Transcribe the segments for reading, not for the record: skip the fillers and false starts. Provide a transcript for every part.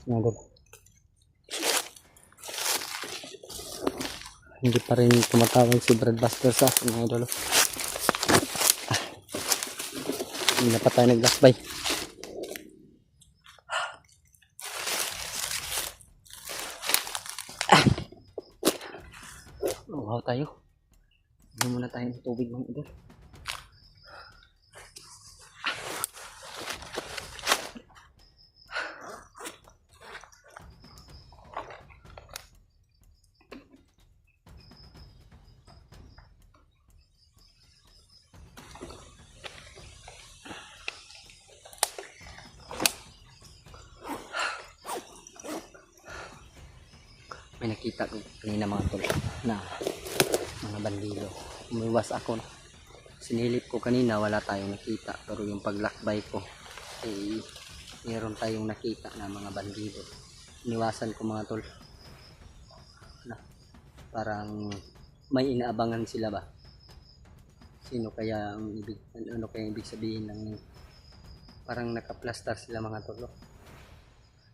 Mga idol. Hindi pa rin tumatawag si Brad Buster sa akin mga idol. Hindi na pa tayo naglasbay. Wow tayo. Hindi muna tayo ng tubig mga idol. May nakita ko kanina mga tol na mga bandilo. Umiwas ako. Sinilip ko kanina, wala tayong nakita. Pero yung paglakbay ko, mayroon tayong nakita na mga bandido. Iniwasan ko mga tol. Na, parang may inaabangan sila ba? Sino kaya ang ibig, ano kaya ibig sabihin ng parang nakaplastar sila mga tol.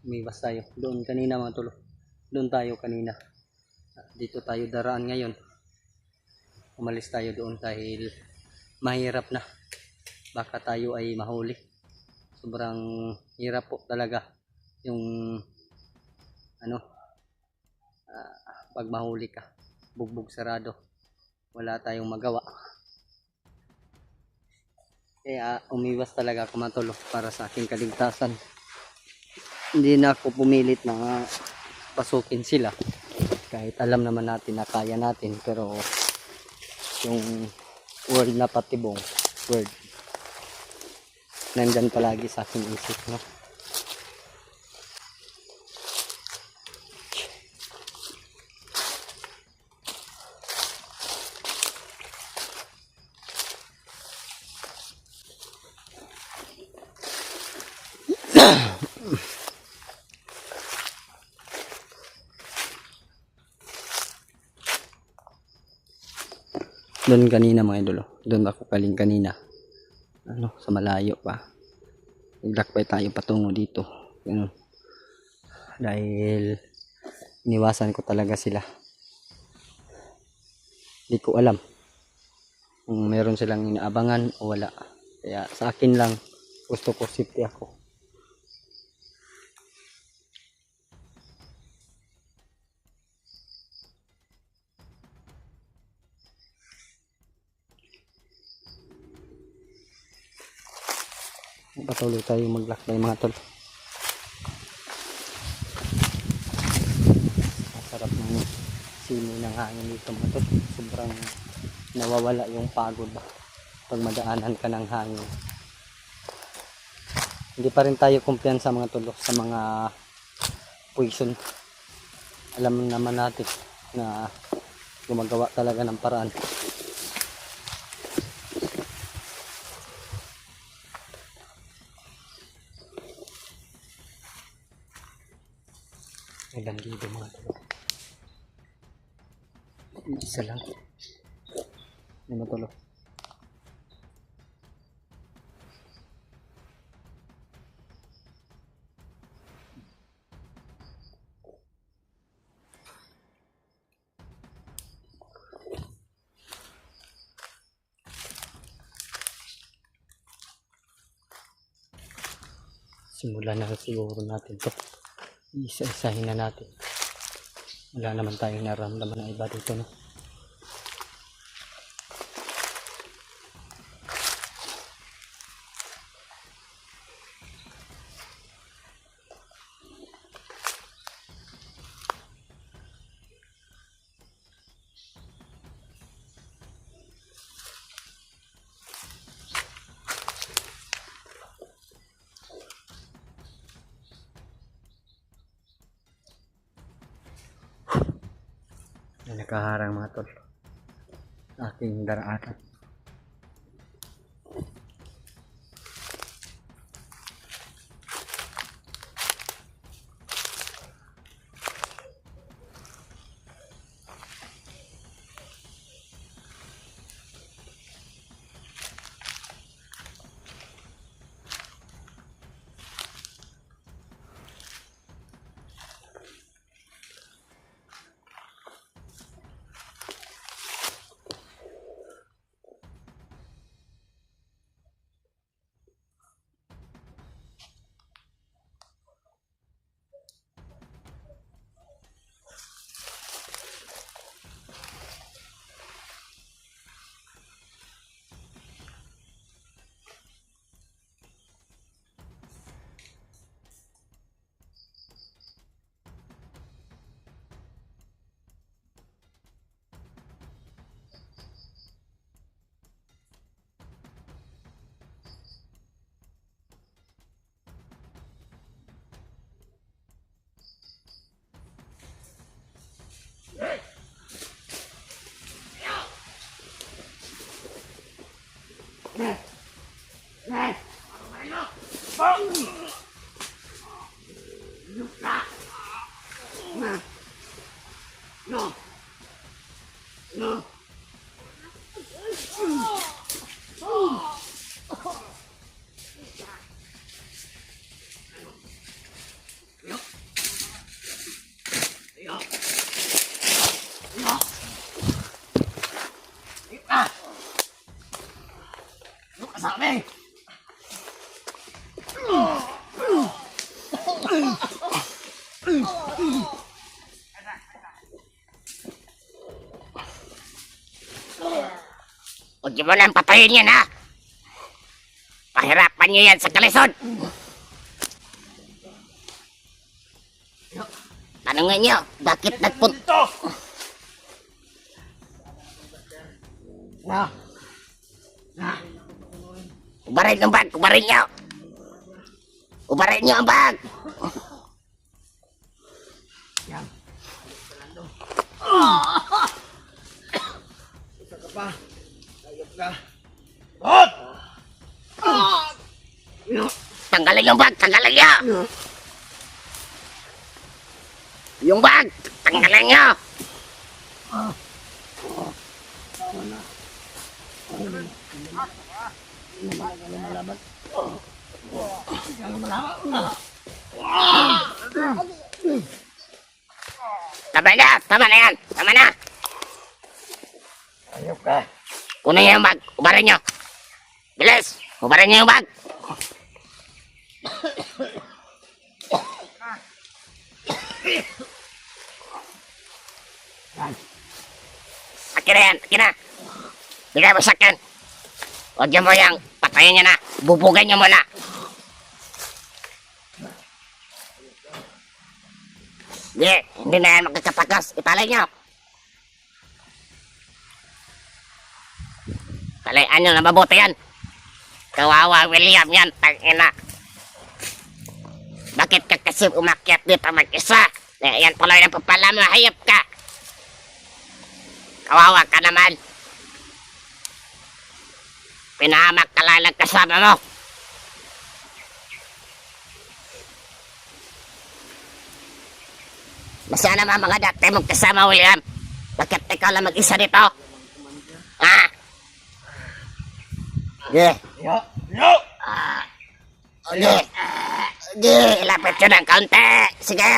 Umiwas tayo. Doon kanina mga tol. Doon tayo kanina. Dito tayo daraan ngayon. Umalis tayo doon dahil mahirap na. Baka tayo ay mahuli. Sobrang hirap po talaga yung pag mahuli ka. Bugbog sarado. Wala tayong magawa. Kaya umiwas talaga ako mga tol para sa aking kaligtasan. Hindi na ako pumilit na pasukin sila kahit alam naman natin na kaya natin, pero yung word na patibong word nandyan palagi sa aking isip, no? Doon kanina mga idolo, doon ako kaling kanina, sa malayo pa, naglakbay tayo patungo dito, dahil iniwasan ko talaga sila. Hindi ko alam kung meron silang inaabangan o wala, kaya sa akin lang, gusto ko safety ako. Patuloy tayo maglakbay mga tol. Masarap ng simoy ng hangin dito mga tol. Sobrang nawawala yung pagod ba pag madaanan ka ng hangin. Hindi pa rin tayo kumpiyansa mga tol sa mga poison. Alam naman natin na gumagawa talaga ng paraan. May bandido mga tol. Isa lang. Ano tol? Simulan na siguro natin to. Isa-isahin na natin. Wala naman tayong naramdaman na iba dito, no? Nakaharang mga tol aking daraanan. Sabi! Huwag niyo mo lang patayin yan, ha? Pahirapan niyo yan sa kalisod. Tanungin niyo, bakit nagpunto? Ubarin ang bag, ubarin niyo. Ubarin niyo ang bag. Isa ka pa. Ayop ka. Tanggalin yung bag, tanggalin niyo. Yung bag, tanggalin niyo. Tama na yan, tama na. Ayop ka. Kunin niyo yung bag, ubarin niyo. Bilis, ubarin niyo yung bag. Akin na yan, akin na. Bigay mo sa akin. Huwag niyo mo yung patayin niyo na. Bubugay niyo muna. Hindi na yan magkakapagas. Italay niyo. Talayan niyo na mabuti yan. Kawawa William yan, tangina. Bakit ka kasi umakyat dito mag-isa? Yan tuloy ng papala mo, hayop ka. Kawawa ka naman. Pinahamak ka lang ng kasama mo. Basta naman mga dati mong kasama, William. Bakit ikaw lang mag-isa dito? Ha? Sige. Yo! Sige. Sige, ilapit yun ng kaunti. Sige.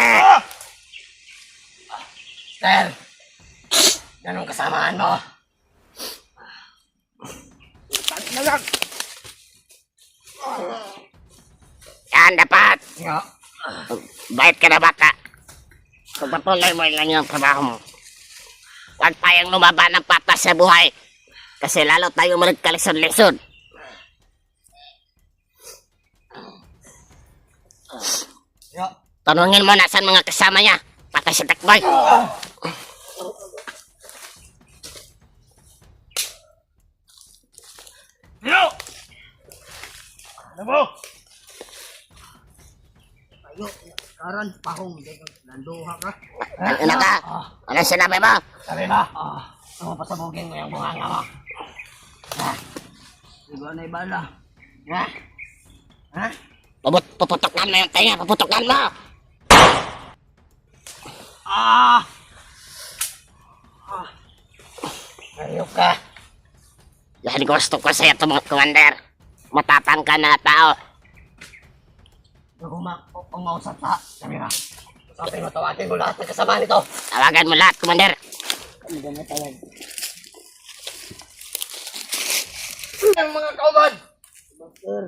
Sir! Yan ang kasamaan mo. Yan, dapat. Yo! Bait ka na bata. Pagpatuloy mo lang yung trabaho mo. Huwag tayong lumaban ng patas sa buhay. Kasi lalo tayong magkalisod-lisod. Yo! Tanungin mo na saan mga kasama niya. Patay si Takboy. Yo! Ano mo? Ayo, karan pahong nanduha ka. Ano ka? Anong sinabi mo? Sabi ba? Pasabugin mo yung bunganga mo. Diba na ibala? Ha? Ha? Puputokan mo yung tenga. Puputokan mo. Ayop ka. Yan gusto ko sa'yo, Commander. Matapang ka na tao. Umausap sa sabi na. Sabi mo, tawagin mo lahat ng kasama nito. Tawagan mo lahat, Commander. Hindi mo tawag. Ang mga kaumad! Master,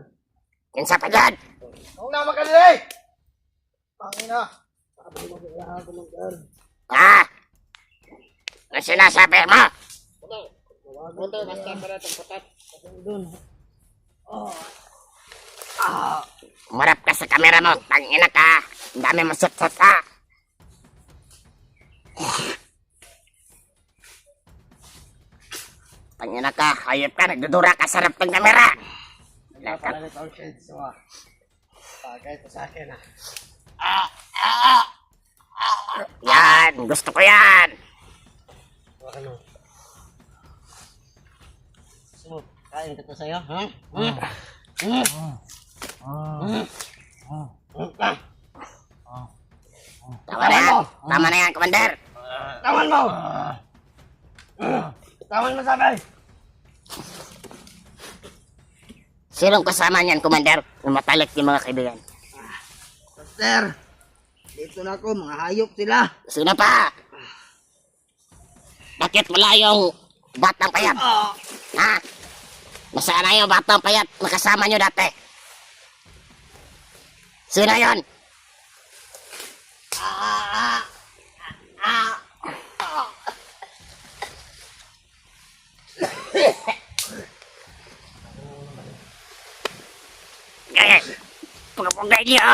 Kinsa pa dyan? huwag na makalili! Pangina! Sabi mo sa ilahan ko ng girl. Ha? Ano sinasabi mo? Tawagan ko yan. Kasi dun. Umarap ka sa kamera mo. Tangina ka. Ang dami mo sat-sat ka. Tangina ka. Hayop ka. Nagdudura ka sa harap ng kamera. Wala pala nito ang shades mo. Bagay ko sa akin Yan. Gusto ko yan. Ano? Smooth. Kain ko to sa'yo, ha? Tama na yan. Tama na yan, Commander. Tawan mo! Tawan mo sabi! Sinong kasama niyan, Commander? Yung matalik yung mga kaibigan. Master, dito na ako, mga hayop sila. Sino pa? Bakit wala yung batang payat? Ha? Nasaan na yung batang payat na kasama nyo dati? Sino yon? Pagpagay niya!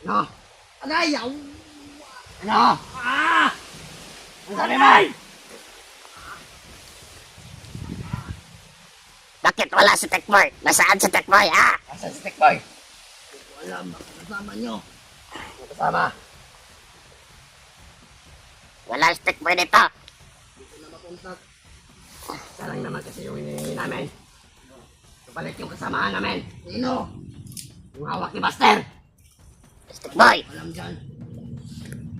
Ano? Ano ayaw? Ano? Ang sabi mo? Bakit wala si Tekboy? Nasaan si Tekboy, ha? Asa si Tekboy? Hindi ko alam, baka kasama nyo. Ano kasama? Wala si Tekboy dito. Hindi ko na makontak. Isa lang naman kasi yung hinihingi namin. Kapalit yung kasamahan namin. Sino? Yung hawak ni Buster. Si Tekboy, Alam dyan.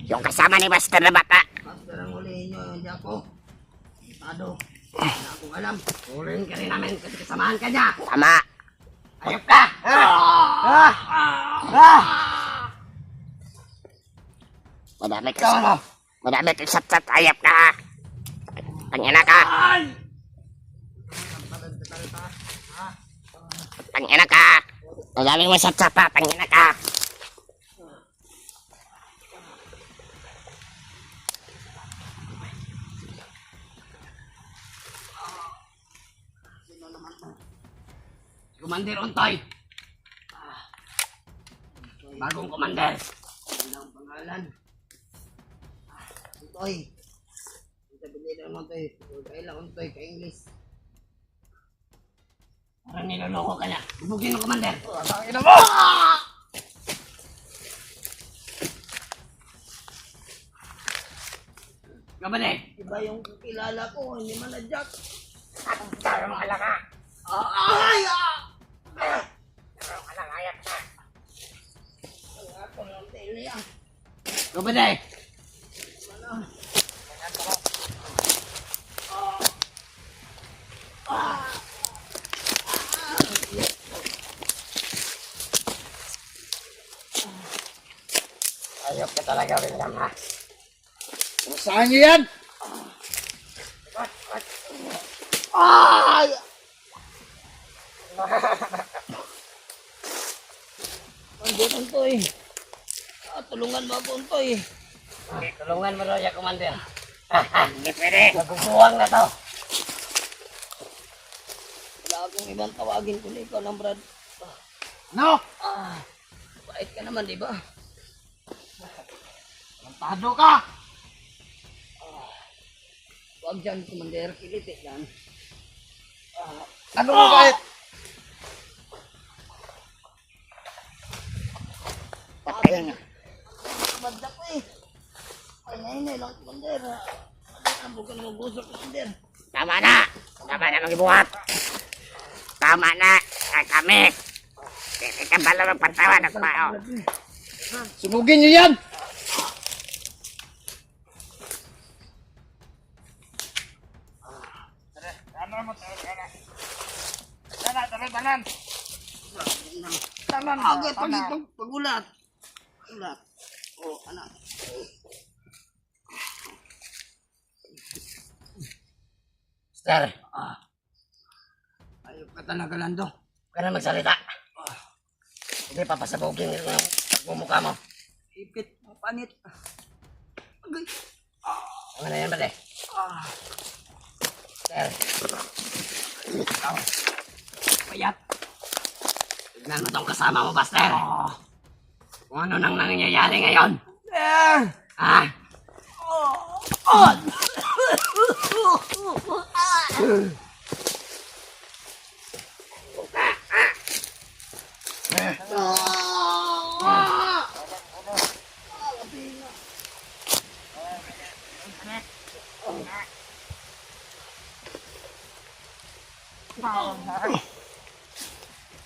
yung kasama ni Buster na bata. Buster ang hulihin nyo, hindi ako. Tado. Wala akong alam. Hulihin ka rin namin kasi kasamahan ka niya. Tama. Ayop ka! Madami ka Ikaw ano? Madami kang sat-sat. Ayap ka, ha? Tangina ka. Tangina ka. Madami mo sat-sat, ha? Tangina ka. Commander Ontoy. Bagong commander. Ano ang pangalan? Ontoy. Sabi nila mo Ontoy. Kailan Ontoy ka English. Parang niloloko ka na. Bubugin mo commander. Tangina mo! Kabale, iba yung kilala ko, hindi man na-jack. Tara mo ka ka. Ay! Tara mo ka lang, ayap ka. Kabale! Ayop ka talaga, William, ha? Saan niyo yan? Ay! Andiyan Ontoy. Tulungan mo ako Ontoy. Tulungan mo daw siya, Commander. Hindi pwede. Naguguwang na to. Wala akong ibang tawagin kundi ikaw lang, Brad. No? Bait ka naman, di ba? Tado ka! Huwag dyan, Commander. Kiliti yan. Ano mo bait? Patayin niya. Banda ko eh. Ay, nainay lang, Commander. Ang bukan mo gusto, Commander. Tama na. Tama na mag-ibuhat. Tama na. Kami. Hindi ka bala magpatawa ng tao. Sunugin niyo yan! Tanan, agad pag pagulat. Pagulat. Oh, anak. Sir, Ayop ka talaga, Lando. huwag ka na magsalita. Hindi papasabugin yung pagmumukha mo. Ipit, panit. Agay. Ano na yan, bale? Sir, Ikaw. Payat. tignan mo tong kasama mo, Buster. Kung ano nang nangyayari ngayon. Ha?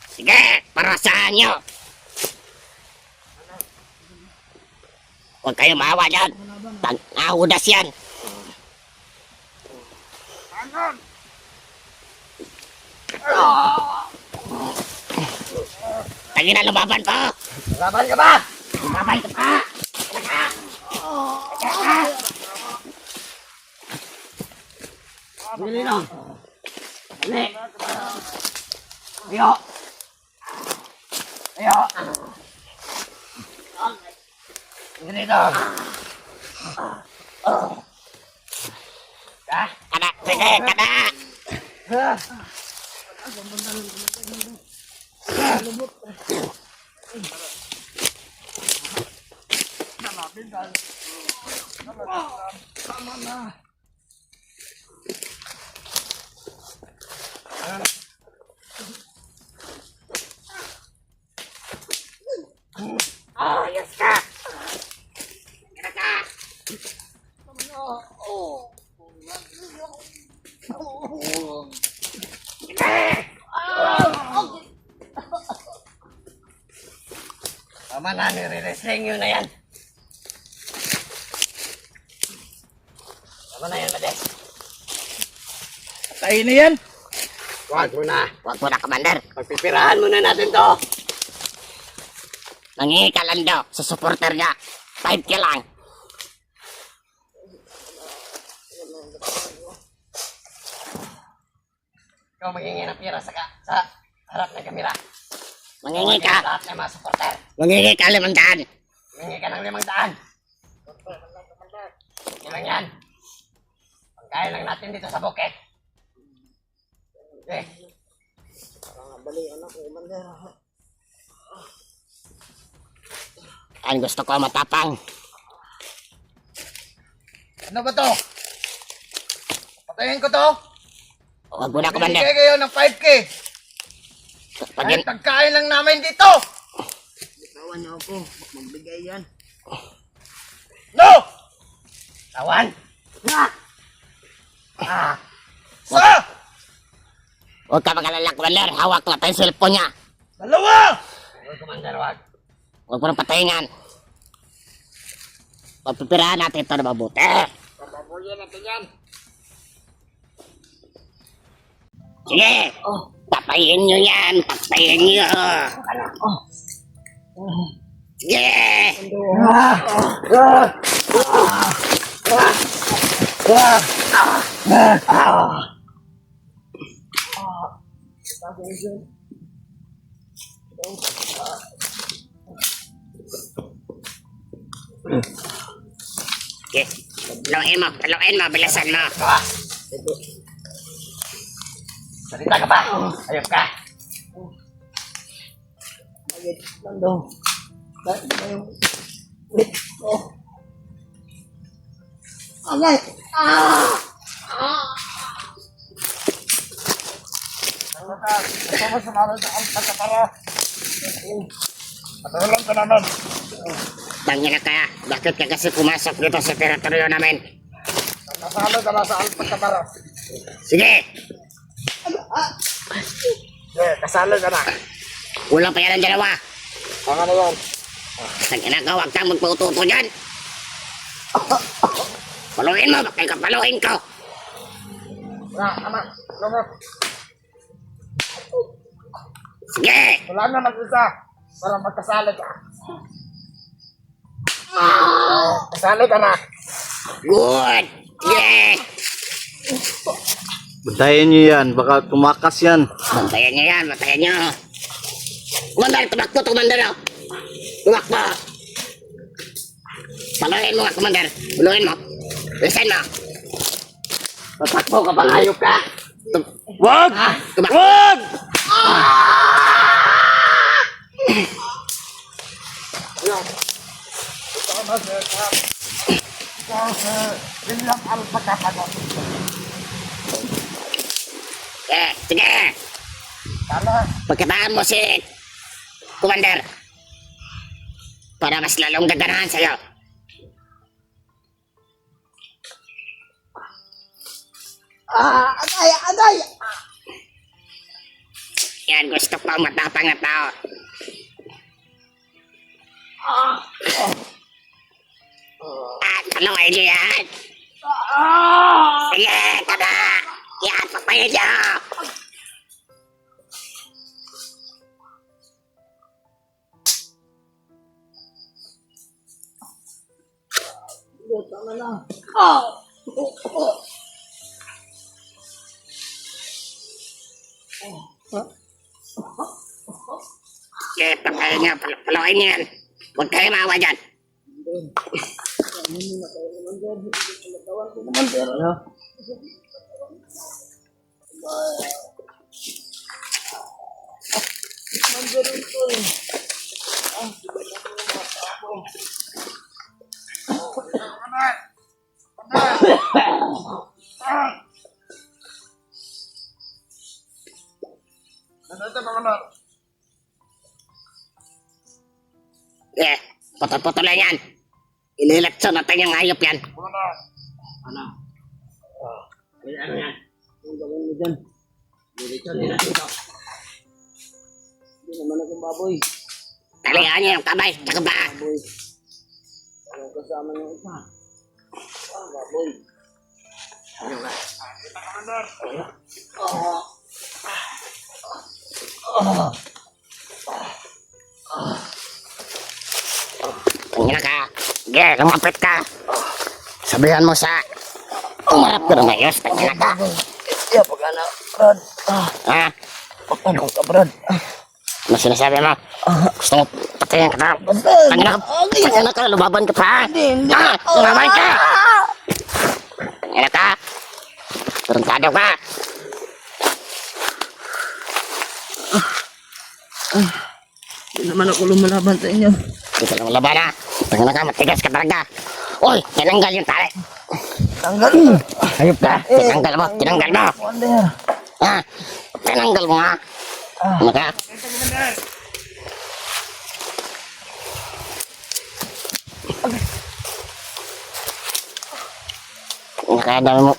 Sige, parasahan nyo. Huwag kayo maawa dyan. Tang-ahudas yan. Tangin na lumaban pa. Laban ka ba? Lumaban ka pa. Dili no. Dali. Ayo. Ayo. Dili no. Kada, sige, kada. Ayos ka. Kada ka. Tama na, nire-wrestling yun na yan. Tama na yan, Mades. Tayo na yan. Huwag mo na. Huwag mo na, Commander. Pagpipirahan muna natin to. Nangingi ka lang daw sa supporter niya. 5K lang. Ikaw magiging ng pira sa harap ng kamera. Mangingi ka. Lahat ng mga supporter. Mangingi ka 500. Mangingi ka ng 500. Ilang yan. Pagkain lang natin dito sa bukit. Okay. Ang gusto ko matapang. Ano ba to? Patayin ko to. Huwag mo na, Commander. Bigay kayo ng 5K. Pag Kahit pagkain lang namin dito. Tawan niyo ako. Magbigay yan. No! Tawan. Sa! Huwag ka mag-alala, Commander. Hawak na tayo yung cellphone niya. Dalawa! Commander, wag. Huwag mo nang patayin yan. Pagpipirahan natin ito na mabuti. Papabuyan natin yan. Sige. Patayin nyo yan. Patayin nyo. Yeah! Okay. Paluin mo, bilisan mo. Salita ka ba? Ayop ka. Patulang ka naman. Tangina ka, bakit ka kasi pumasok dito sa teritoryo namin? Kasalo ka na sa alpagkabara. Sige, Kasalo ka na. kulang pa yan ang dalawa. Ang ano yan? Tangina ka, huwag kang magpaututo dyan. Paluin mo, bakit ka paluin ko? Anak, lumot. Sige, Wala na mag-isa. Para magkasalo ka. Kasalo ka na. good. Yeah. Bantayan nyo yan, baka tumakas yan. Bantayan niyo yan, bantayan niyo. Kumandar, tumakbo, kumandar. Tumakbo. Paluin mo nga, kumandar. Paluin mo. Listen mo. Tatakbo ka ba? Ayop ka. Wag! Tumakbo. Wag! William Alpagkabara. Sige. Tama. Pagkataan mo si Commander para mas lalong gaganahan sa'yo. Agay! Yan, gusto ko ang matapang na tao. Paluin niyo yan! Sige, tama! Yan, pagpayin niyo! Sige, pagpayin niyo, paluin niyo yan! Huwag kayo maawa dyan! Sige, putol-putulan yan! Inilatso natin yung hayop yan! Ano? Ano yan? Ang gawin mo dyan? Dito nila dito. Hindi naman akong baboy. Talihan niyo yung kamay, tsaka ba? Baboy. Walang kasama ng isa. Baboy. Ano ka? Tingnan ka. Sige, lumapit ka. Sabihan mo sa... Umarap ka na mayos. Tingnan ka. Yeah, pag ano, Brad. Ha? Pag ano ka, Brad. Ano sinasabi mo? Gusto mo patayin ka na? Tingnan ka. Lumaban ka pa. Hindi. Ha? Lumaban ka. Tingnan ka. Tarantado ka. Hindi naman ako lumalaban sa inyo. Hindi ka lang laban ha. Tingnan ka. Matigas ka talaga. Uy, tinanggal yung tali. Tanggal. Hayop ka. Tinanggal mo. Tinanggal mo. Wonder. Ha? Tinanggal mo ha. Ano ka? Nakadami mo.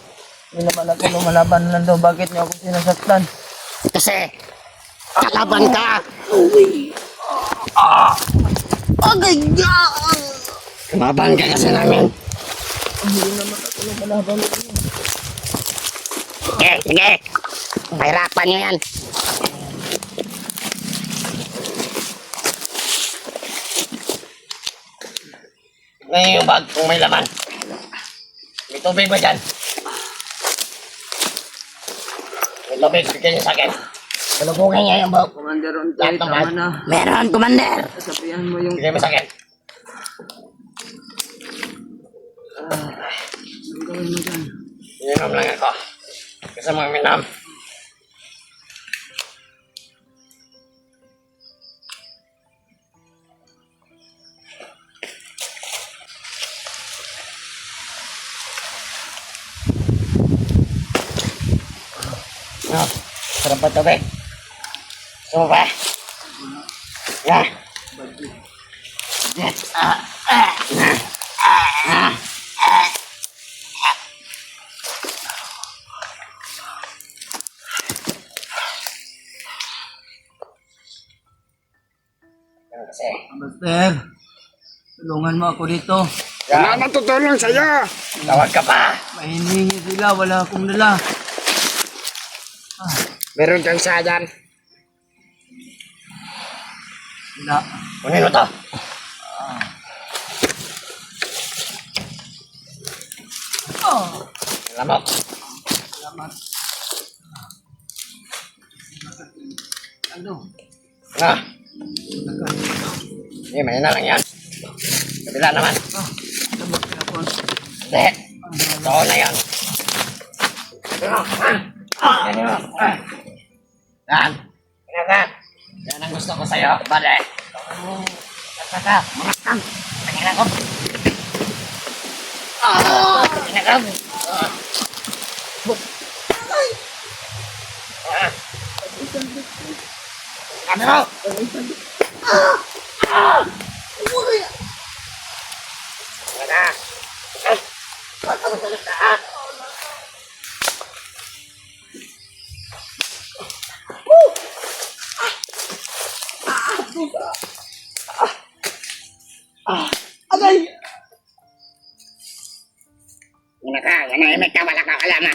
Hindi naman ako lumalaban lang daw. Bakit niyo ako sinasaktan? Kasi, kalaban ka. Agay niya! Kalaban ka kasi namin. Hindi naman ako lumalaban sa inyo. Sige, sige. Pahirapan nyo yan. Ngayon yung bag kung may laman. May tubig ba dyan? May tubig, bigyan niyo sa akin. Talubungin niya yung bag. Commander on Lahat ng tama bag. na. Meron, Commander. Sabihan mo yung... Bigyan mo sa akin. Ang gawin mo dyan. Ininom lang ako. Kasi mga minam. No, sarap ba ito, Ben? Gusto mo ba? Yeah. Kasi, Master, tulungan mo ako dito. Wala man tutulong sa'yo. tawag ka pa. Mahiningi sila, wala akong dala. Meron kang sayan. Wala. Kunin mo to. Lamok. Salamat. Ano? Ah. Hindi, may na lang yan. Kabila naman. Salamat ka po. Hindi. Totoo na yan. Yan. Tingnan ka. Yan ang gusto ko sa'yo, bade. Saka, makakam. Tingnan ko. Tingnan ka. Ano mo? Wala. Manahimik ka, wala kang alam, ha?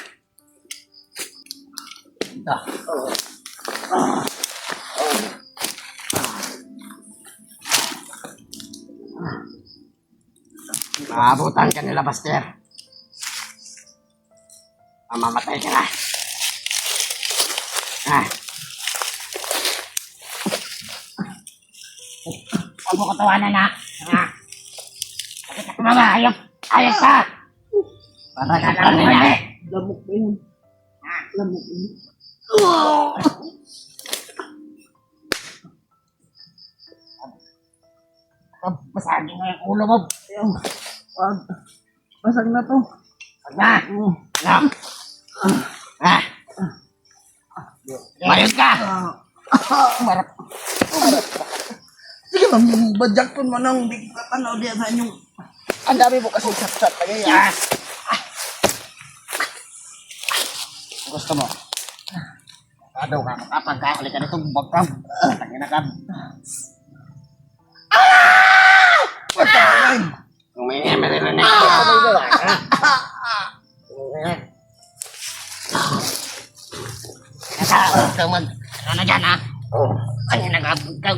Maabutan ka nila, Buster. Mamamatay ka na. Ah. Huwag mo katawanan na. Ah. Bakit ako mama? Ayok! Ayok ka! Para ka lang nila. Lamok ko yun. Lamok ko yun. Basagin mo yung ulo mo. Ayaw. Wag. Basag na to. Wag na. Ano? Ah. Mayos ka! Marap. Sige ma'am, badyak ko mo nang di kita tanaw diya sa inyong... Ang dami mo kasi sat-sat kaya yan. Ah. Gusto mo? Kadaw ka, makapagkakali ka nitong bagkam. Tangin na ka. Patay. Umingi, maririnig ko. Nasa, huwag kang mag... Ano dyan, ha? Ano nagabog ka?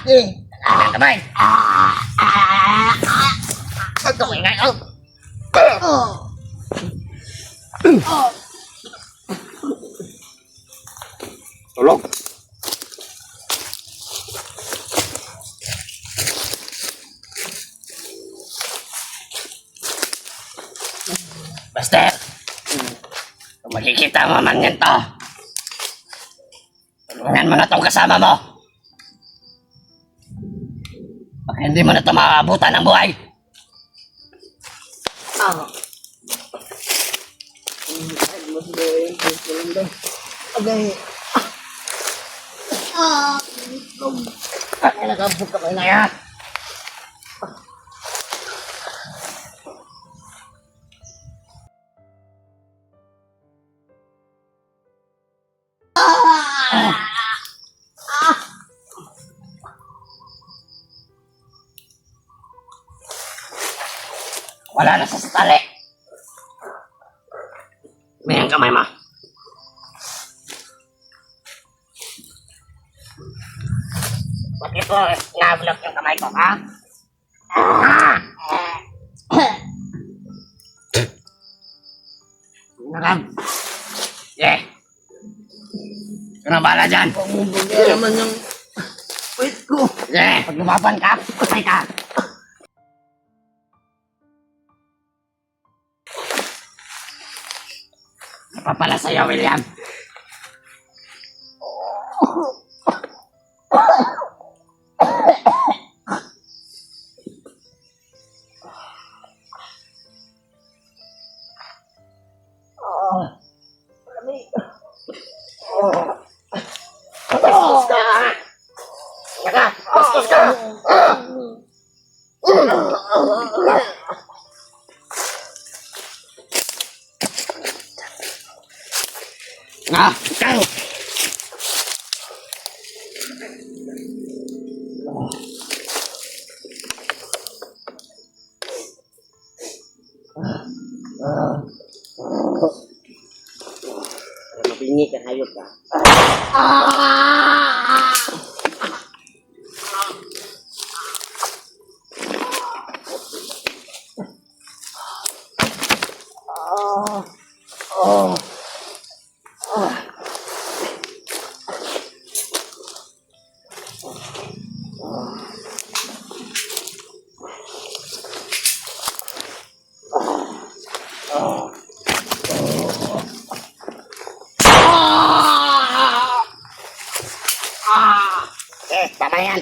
Eh. Ano kamay? Huwag kang ingay, oh! Tulog. Buster! Kung makikita mo man yan to, tulungan mo na tong kasama mo. Baka hindi mo na ito makakabutan ng buhay. Agay. Ay, nagabog ka na yan. Wala na sa tali. May ang kamay mo. Bakit ko nablok yung kamay ko, ha? Nakab. Yeah. Ikaw na bahala dyan. Bugay naman yung... Wait ko. Yeah. Pag lumaban ka, patay ka. Napapala sa'yo, William. Bastos ka! Naka! Bastos ka! Ah! Ikaw! Mabingi ka, hayop ka. Tama yan.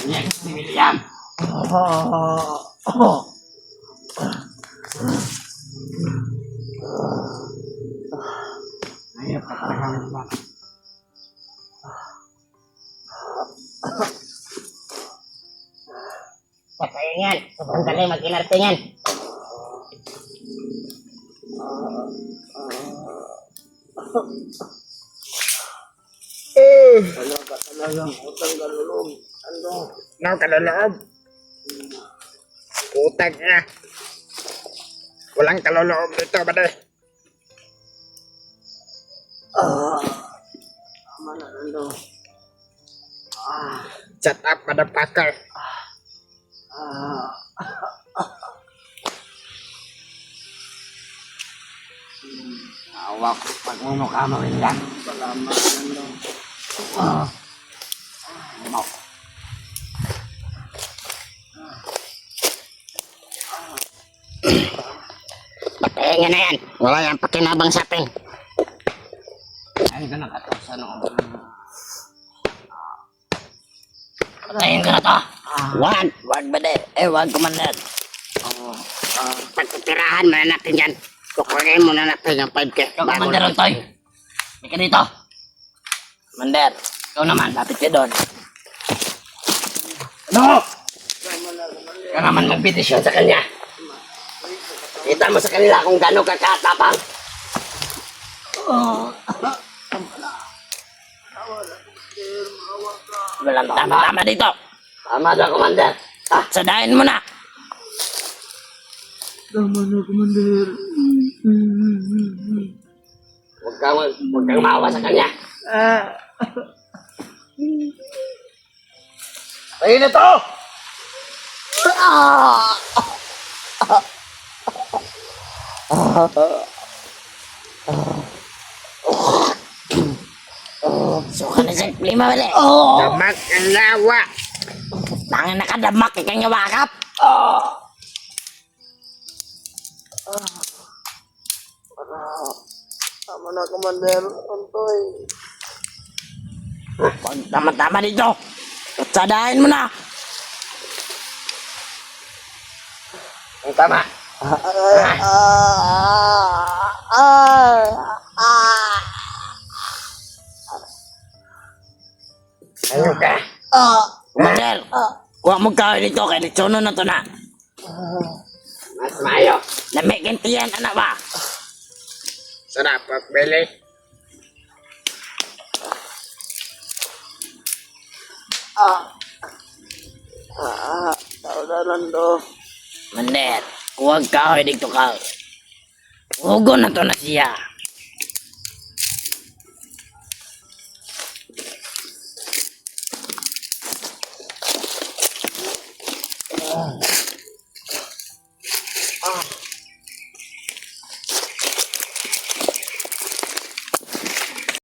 Yan si William. Ayop ka talaga. Patayin yan. Sobrang galing mag-inarte yan. Wala ka talagang utang kalulog. Ano? Ano ka loob? Utang na. Walang kaloloob dito, bade. Tama na, ano? Shut up, motherfucker. Awak, pagmuno ka mo yan. Salamat, ano? Patayin nyo na yan. Wala yan pakinabang sa atin. Ay, ka na ka to. Sa noon. Patayin ka na to. Wag. Wag ba de? Wag, Commander. Pagtitirahan mo na natin yan. Kukunin mo na natin yung 5K. Ikaw, Commander Ontoy. Hindi ka dito. Commander, ikaw naman. Lapit ka doon. Ano? Ka naman magpetisyon sa kanya. Kita mo sa kanila kung gano'ng kakatapang. Walang tama dito. Tama na, Commander. Sadahin mo na. Tama na, Commander. Huwag kang maawa sa kanya. Ayun na to! Suka na siya. Lima bali. Damak ang lawa. Tangan na ka damak. Ikang yawakap. Tama na, Commander. Antoy. Huwag tama-tama dito. Sadahin mo na. Ang tama. Ano ka? Commander. Huwag mo kawin dito. Kaya litsuno na to na. Mas mayo. Lamikin tiyan, anak ba? Sarap, Beli. Tao na, Nando. Mander, huwag kawin dito ka. Hugo na to na siya.